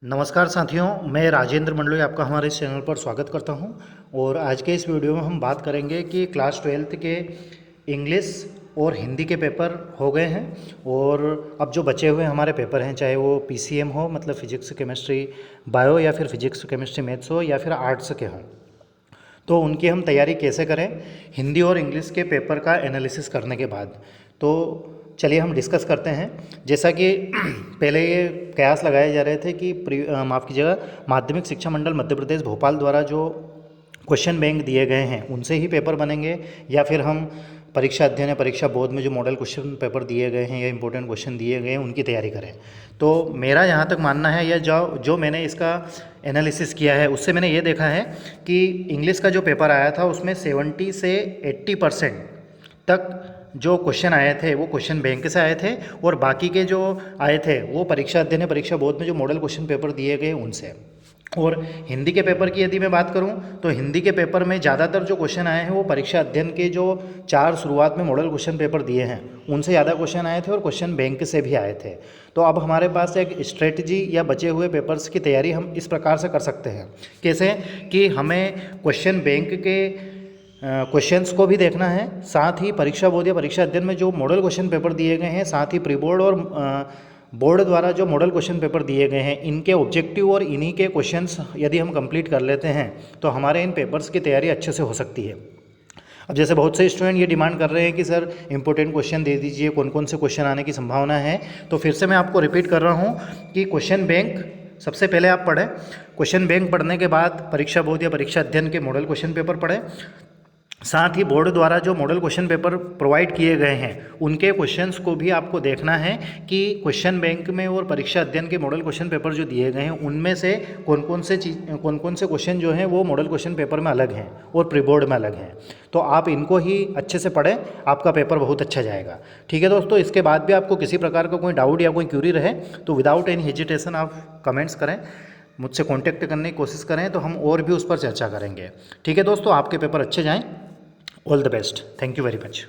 नमस्कार साथियों, मैं राजेंद्र मंडलोई आपका हमारे इस चैनल पर स्वागत करता हूं। और आज के इस वीडियो में हम बात करेंगे कि क्लास 12th के इंग्लिश और हिंदी के पेपर हो गए हैं और अब जो बचे हुए हमारे पेपर हैं, चाहे वो पीसीएम हो मतलब फिजिक्स केमिस्ट्री बायो, या फिर फिजिक्स केमिस्ट्री मैथ्स हो, या फिर आर्ट्स के हों, तो उनकी हम तैयारी कैसे करें हिंदी और इंग्लिश के पेपर का एनालिसिस करने के बाद। तो चलिए हम डिस्कस करते हैं। जैसा कि पहले ये कयास लगाए जा रहे थे कि माफ़ कीजिएगा, माध्यमिक शिक्षा मंडल मध्य प्रदेश भोपाल द्वारा जो क्वेश्चन बैंक दिए गए हैं उनसे ही पेपर बनेंगे, या फिर हम परीक्षा अध्ययन या परीक्षा बोर्ड में जो मॉडल क्वेश्चन पेपर दिए गए हैं या इंपॉर्टेंट क्वेश्चन दिए गए हैं उनकी तैयारी करें। तो मेरा यहाँ तक मानना है, या जो मैंने इसका एनालिसिस किया है उससे मैंने ये देखा है कि इंग्लिश का जो पेपर आया था उसमें 70 से 80% तक जो क्वेश्चन आए थे वो क्वेश्चन बैंक से आए थे, और बाकी के जो आए थे वो परीक्षा अध्ययन परीक्षा बोर्ड में जो मॉडल क्वेश्चन पेपर दिए गए उनसे। और हिंदी के पेपर की यदि मैं बात करूं तो हिंदी के पेपर में ज़्यादातर जो क्वेश्चन आए हैं वो परीक्षा अध्ययन के जो 4 शुरुआत में मॉडल क्वेश्चन पेपर दिए हैं उनसे ज़्यादा क्वेश्चन आए थे, और क्वेश्चन बैंक से भी आए थे। तो अब हमारे पास एक स्ट्रेटजी या बचे हुए पेपर्स की तैयारी हम इस प्रकार से कर सकते हैं। कैसे कि हमें क्वेश्चन बैंक के क्वेश्चंस को भी देखना है, साथ ही परीक्षा बोर्ड या परीक्षा अध्ययन में जो मॉडल क्वेश्चन पेपर दिए गए हैं, साथ ही प्री बोर्ड और बोर्ड द्वारा जो मॉडल क्वेश्चन पेपर दिए गए हैं इनके ऑब्जेक्टिव और इन्हीं के क्वेश्चंस यदि हम कंप्लीट कर लेते हैं तो हमारे इन पेपर्स की तैयारी अच्छे से हो सकती है। अब जैसे बहुत से स्टूडेंट ये डिमांड कर रहे हैं कि सर इंपॉर्टेंट क्वेश्चन दे दीजिए, कौन कौन से क्वेश्चन आने की संभावना है, तो फिर से मैं आपको रिपीट कर रहा हूँ कि क्वेश्चन बैंक सबसे पहले आप पढ़ें। क्वेश्चन बैंक पढ़ने के बाद परीक्षा बोर्ड या परीक्षा अध्ययन के मॉडल क्वेश्चन पेपर पढ़ें, साथ ही बोर्ड द्वारा जो मॉडल क्वेश्चन पेपर प्रोवाइड किए गए हैं उनके क्वेश्चंस को भी आपको देखना है कि क्वेश्चन बैंक में और परीक्षा अध्ययन के मॉडल क्वेश्चन पेपर जो दिए गए हैं उनमें से कौन कौन से क्वेश्चन जो हैं वो मॉडल क्वेश्चन पेपर में अलग हैं और प्री बोर्ड में अलग हैं। तो आप इनको ही अच्छे से पढ़ें, आपका पेपर बहुत अच्छा जाएगा। ठीक है दोस्तों, इसके बाद भी आपको किसी प्रकार का कोई डाउट या कोई क्यूरी रहे तो विदाउट एनी हेजिटेशन आप कमेंट्स करें, मुझसे कॉन्टैक्ट करने की कोशिश करें, तो हम और भी उस पर चर्चा करेंगे। ठीक है दोस्तों, आपके पेपर अच्छे जाएँ। All the best. Thank you very much.